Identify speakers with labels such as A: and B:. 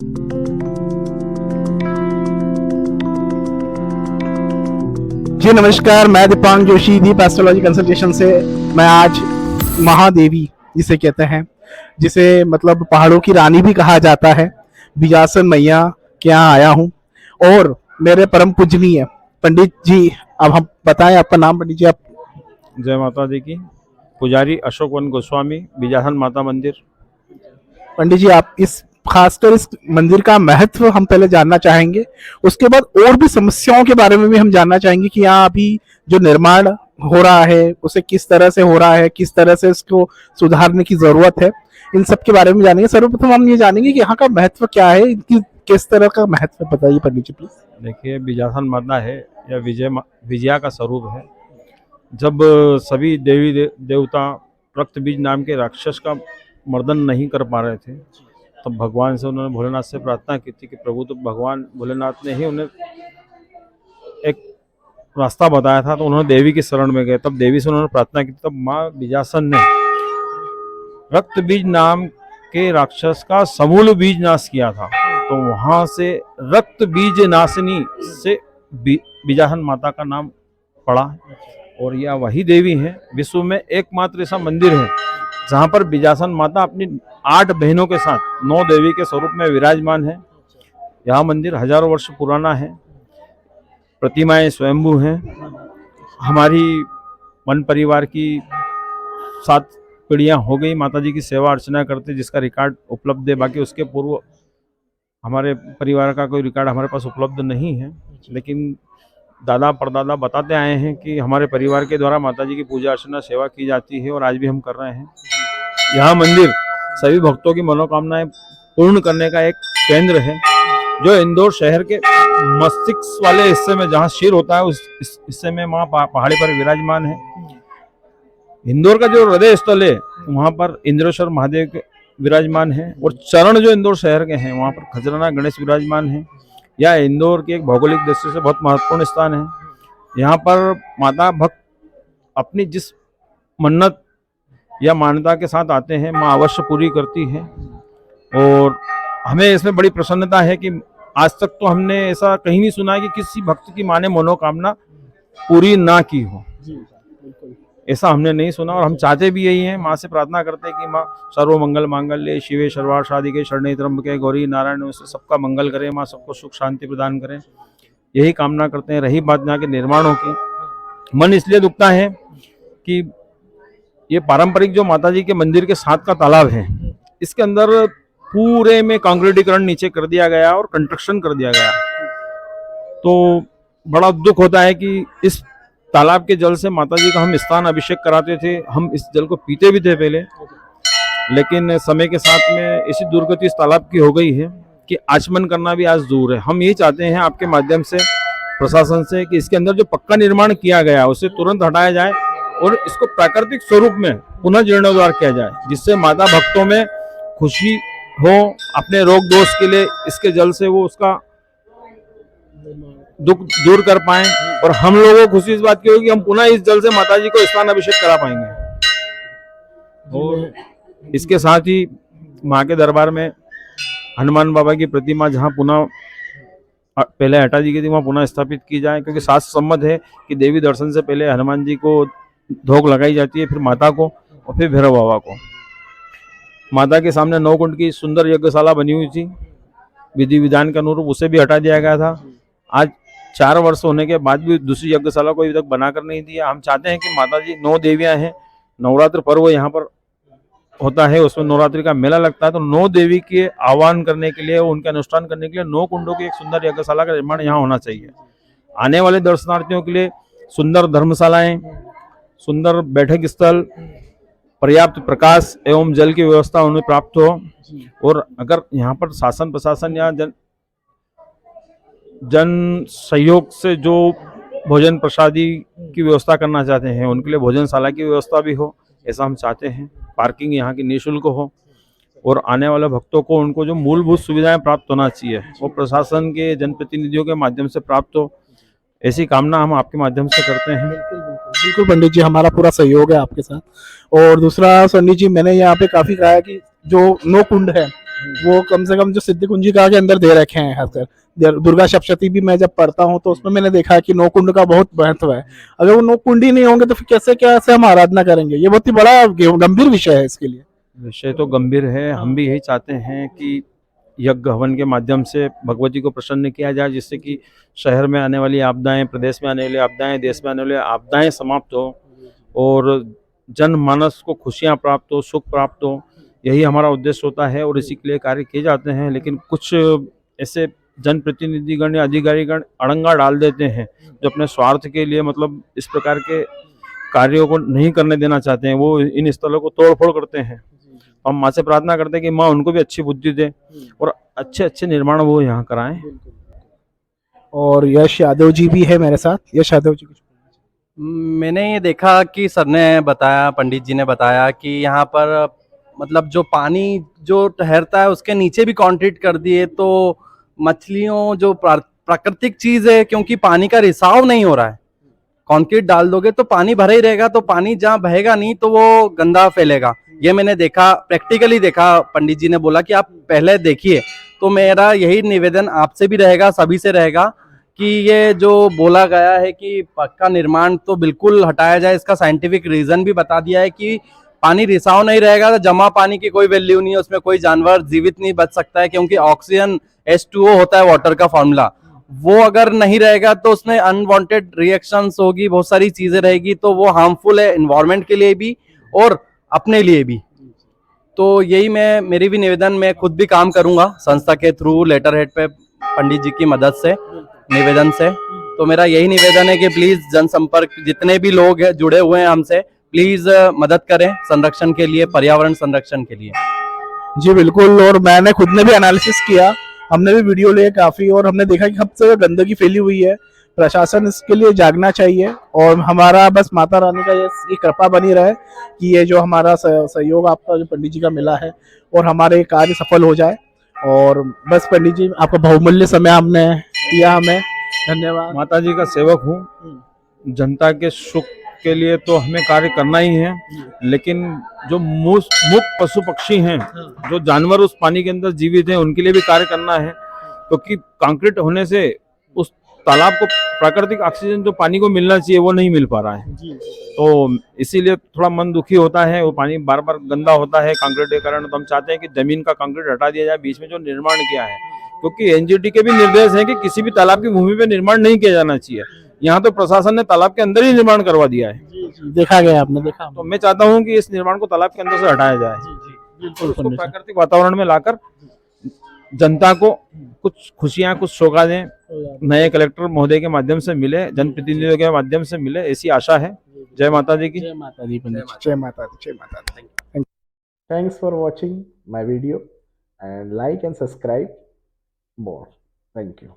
A: जी नमस्कार, मैं दीपांग जोशी दीप astrology consultation से। मैं आज महादेवी जिसे कहते हैं, जिसे मतलब पहाड़ों की रानी भी कहा जाता है, बिजासन मैया के यहाँ आया हूँ। और मेरे परम पूजनीय पंडित जी, अब हम बताएं आपका नाम पंडित जी। आप
B: जय माता दी की। पुजारी अशोक वन गोस्वामी, बिजासन माता मंदिर।
A: पंडित जी, आप इस खासकर इस मंदिर का महत्व हम पहले जानना चाहेंगे, उसके बाद और भी समस्याओं के बारे में भी हम जानना चाहेंगे कि यहाँ अभी जो निर्माण हो रहा है उसे किस तरह से हो रहा है, किस तरह से इसको सुधारने की जरूरत है, इन सब के बारे में जानेंगे। सर्वप्रथम हम ये जानेंगे कि यहाँ का महत्व क्या है, इनकी किस तरह का महत्व बताइए पंडित जी प्लीज।
B: देखिए, बिजासन माता है या विजया का स्वरूप है। जब सभी देवता रक्त बीज नाम के राक्षस का मर्दन नहीं कर पा रहे थे, तब भगवान से उन्होंने भोलेनाथ से प्रार्थना की थी कि प्रभु, तो भगवान भोलेनाथ ने ही उन्हें एक रास्ता बताया था, तो उन्होंने देवी की शरण में गए। तब देवी से उन्होंने प्रार्थना की, तब माँ बिजासन ने रक्त बीज नाम के राक्षस का समूल बीज नाश किया था। तो वहां से रक्त बीज नाशिनी से बिजासन माता का नाम पड़ा है। और यह वही देवी है, विश्व में एकमात्र ऐसा मंदिर है जहां पर बिजासन माता अपनी 8 बहनों के साथ 9 देवी के स्वरूप में विराजमान है। यह मंदिर हजारों वर्ष पुराना है, प्रतिमाएं स्वयंभू हैं। हमारी वन परिवार की 7 पीढ़ियां हो गई माता जी की सेवा अर्चना करते, जिसका रिकॉर्ड उपलब्ध है। बाकी उसके पूर्व हमारे परिवार का कोई रिकॉर्ड हमारे पास उपलब्ध नहीं है, लेकिन दादा परदादा बताते आए हैं कि हमारे परिवार के द्वारा माता जी की पूजा अर्चना सेवा की जाती है और आज भी हम कर रहे हैं। यह मंदिर सभी भक्तों की मनोकामनाएं पूर्ण करने का एक केंद्र है, जो इंदौर शहर के मस्तिष्क वाले हिस्से में, जहाँ शिर होता है उस हिस्से में माँ पहाड़ी पर विराजमान है। इंदौर का जो हृदय स्थल है वहाँ पर इंद्रेश्वर महादेव के विराजमान है, और चरण जो इंदौर शहर के हैं वहाँ पर खजराना गणेश विराजमान है। यह इंदौर की एक भौगोलिक दृष्टि से बहुत महत्वपूर्ण स्थान है। यहाँ पर माता भक्त अपनी जिस मन्नत या मान्यता के साथ आते हैं, माँ अवश्य पूरी करती है। और हमें इसमें बड़ी प्रसन्नता है कि आज तक तो हमने ऐसा कहीं नहीं सुना है कि किसी भक्त की माँ ने मनोकामना पूरी ना की हो। ऐसा हमने नहीं सुना, और हम चाहते भी यही हैं। माँ से प्रार्थना करते हैं कि माँ सर्व मंगल मांगल्ये शिवे सर्वार्थ साधिके शरणे त्र्यंबके गौरी नारायण, से सबका मंगल करे, माँ सबको सुख शांति प्रदान करें, यही कामना करते हैं। रही बात यहाँ के निर्माणों की, मन इसलिए दुखता है कि ये पारंपरिक जो माता जी के मंदिर के साथ का तालाब है, इसके अंदर पूरे में कांक्रीटीकरण नीचे कर दिया गया और कंस्ट्रक्शन कर दिया गया। तो बड़ा दुख होता है कि इस तालाब के जल से माता जी का हम स्नान अभिषेक कराते थे, हम इस जल को पीते भी थे पहले, लेकिन समय के साथ में ऐसी दुर्गति इस तालाब की हो गई है कि आचमन करना भी आज दूर है। हम ये चाहते हैं आपके माध्यम से प्रशासन से कि इसके अंदर जो पक्का निर्माण किया गया उसे तुरंत हटाया जाए और इसको प्राकृतिक स्वरूप में पुनः जीर्णोद्धार किया जाए, जिससे माता भक्तों में खुशी हो, अपने रोग दोष के लिए इसके जल से वो उसका दुख दूर कर पाएं, और हम लोगों को खुशी इस बात की होगी हम पुनः इस जल से माता जी को स्नान अभिषेक करा पाएंगे। और इसके साथ ही माँ के दरबार में हनुमान बाबा की प्रतिमा जहाँ पुनः पहले हटा दी गई थी, वहाँ पुनः स्थापित की जाए, क्योंकि शास्त्र सम्मत है कि देवी दर्शन से पहले हनुमान जी को धोक लगाई जाती है, फिर माता को और फिर भैरव बाबा को। माता के सामने 9 कुंड की सुंदर यज्ञशाला बनी हुई थी, विधि विधान के अनुरूप उसे भी हटा दिया गया था। आज 4 वर्ष होने के बाद भी दूसरी यज्ञशाला को अभी तक बनाकर नहीं दिया। हम चाहते हैं कि माता जी 9 देवियां हैं, नवरात्र पर्व यहाँ पर होता है, उसमें नवरात्रि का मेला लगता है, तो 9 देवी के आह्वान करने के लिए, उनके अनुष्ठान करने के लिए 9 कुंडों की एक सुंदर यज्ञशाला का निर्माण यहाँ होना चाहिए। आने वाले दर्शनार्थियों के लिए सुंदर धर्मशालाएं, सुंदर बैठक स्थल, पर्याप्त प्रकाश एवं जल की व्यवस्था उन्हें प्राप्त हो। और अगर यहाँ पर शासन प्रशासन या जन सहयोग से जो भोजन प्रसादी की व्यवस्था करना चाहते हैं, उनके लिए भोजनशाला की व्यवस्था भी हो, ऐसा हम चाहते हैं। पार्किंग यहाँ की निःशुल्क हो, और आने वाले भक्तों को उनको जो मूलभूत सुविधाएं प्राप्त होना चाहिए वो प्रशासन के जनप्रतिनिधियों के माध्यम से प्राप्त हो, ऐसी कामना हम आपके माध्यम से करते हैं।
A: बिल्कुल पंडित जी, हमारा पूरा सहयोग है आपके साथ। और दूसरा पंडित जी, मैंने यहाँ पे काफी कहा है कि जो 9 कुंड है वो कम से कम जो सिद्धि कुंजिका के अंदर दे रखे हैं, खासकर दुर्गा सप्तशती भी मैं जब पढ़ता हूँ तो उसमें मैंने देखा कि नौ कुंड का बहुत महत्व है। अगर वो नौ कुंड ही नहीं होंगे तो फिर कैसे कैसे हम आराधना करेंगे? ये बहुत ही बड़ा गंभीर विषय है इसके लिए।
B: विषय तो गंभीर है। हम भी यही चाहते हैं कि यज्ञ हवन के माध्यम से भगवती को प्रसन्न किया जाए, जिससे कि शहर में आने वाली आपदाएं, प्रदेश में आने वाली आपदाएं, देश में आने वाली आपदाएं समाप्त हो और जनमानस को खुशियां प्राप्त हो, सुख प्राप्त हो। यही हमारा उद्देश्य होता है और इसी के लिए कार्य किए जाते हैं। लेकिन कुछ ऐसे जनप्रतिनिधिगण या अधिकारीगण अड़ंगा डाल देते हैं जो अपने स्वार्थ के लिए मतलब इस प्रकार के कार्यों को नहीं करने देना चाहते हैं। वो इन स्थलों को तोड़ फोड़ करते हैं। हम माँ से प्रार्थना करते हैं कि माँ उनको भी अच्छी बुद्धि दे और अच्छे अच्छे निर्माण वो यहाँ कराएं।
A: और यश यादव जी भी है मेरे साथ। यश यादव जी कुछ।
C: मैंने ये देखा कि सर ने बताया, पंडित जी ने बताया कि यहाँ पर मतलब जो पानी जो ठहरता है उसके नीचे भी कंक्रीट कर दिए, तो मछलियों जो प्राकृतिक चीज है, क्योंकि पानी का रिसाव नहीं हो रहा है, कंक्रीट डाल दोगे तो पानी भरा ही रहेगा, तो पानी जहाँ बहेगा नहीं तो वो गंदा फैलेगा। ये मैंने देखा, प्रैक्टिकली देखा। पंडित जी ने बोला कि आप पहले देखिए। तो मेरा यही निवेदन आपसे भी रहेगा, सभी से रहेगा कि ये जो बोला गया है कि पक्का निर्माण तो बिल्कुल हटाया जाए। इसका साइंटिफिक रीजन भी बता दिया है कि पानी रिसाव नहीं रहेगा तो जमा पानी की कोई वैल्यू नहीं है, उसमें कोई जानवर जीवित नहीं बच सकता है, क्योंकि ऑक्सीजन H2O होता है वाटर का फॉर्मूला। वो अगर नहीं रहेगा तो उसमें अनवांटेड रिएक्शंस होगी, बहुत सारी चीजें रहेगी, तो वो हार्मफुल है एनवायरनमेंट के लिए भी और अपने लिए भी। तो यही मेरी भी निवेदन, मैं खुद भी काम करूंगा संस्था के थ्रू लेटर हेड पे पंडित जी की मदद से, निवेदन से। तो मेरा यही निवेदन है कि प्लीज जनसंपर्क जितने भी लोग हैं जुड़े हुए हैं हमसे, प्लीज मदद करें संरक्षण के लिए, पर्यावरण संरक्षण के लिए।
A: जी बिल्कुल। और मैंने खुद ने भी एनालिसिस किया, हमने भी वीडियो लिए काफी, और हमने देखा कि सबसे ज्यादा गंदगी फैली हुई है। प्रशासन इसके लिए जागना चाहिए और हमारा बस माता रानी का ये कृपा बनी रहे कि ये जो हमारा सहयोग आपका जो पंडित जी का मिला है और हमारे कार्य सफल हो जाए। और बस पंडित जी आपका बहुमूल्य समय आपने दिया हमें, धन्यवाद।
B: माता जी का सेवक हूँ। जनता के सुख के लिए तो हमें कार्य करना ही है, लेकिन जो मुक्त पशु पक्षी हैं, जो जानवर उस पानी के अंदर जीवित हैं, उनके लिए भी कार्य करना है। क्योंकि कंक्रीट होने से उस तालाब को प्राकृतिक ऑक्सीजन जो पानी को मिलना चाहिए वो नहीं मिल पा रहा है। तो इसीलिए थोड़ा मन दुखी होता है। वो पानी बार बार गंदा होता है कंक्रीट के कारण। तो हम चाहते हैं कि जमीन का कंक्रीट हटा दिया जाए, बीच में जो निर्माण किया है, क्योंकि एनजीटी के भी निर्देश है कि किसी भी तालाब की भूमि पे निर्माण नहीं किया जाना चाहिए। यहाँ तो प्रशासन ने तालाब के अंदर ही निर्माण करवा दिया है।
A: देखा गया, आपने देखा।
B: तो मैं चाहता हूँ कि इस निर्माण को तालाब के अंदर से हटाया जाए,
A: बिल्कुल
B: उसको प्राकृतिक वातावरण में लाकर जनता को कुछ खुशियां, कुछ सौगातें नए कलेक्टर महोदय के माध्यम से मिले, जनप्रतिनिधियों के माध्यम से मिले, ऐसी आशा है। जय माता दी की।
A: जय माता दी पंडित, जय माता दी, जय माता दी। Thanks for watching my video and like and subscribe more. Thank you.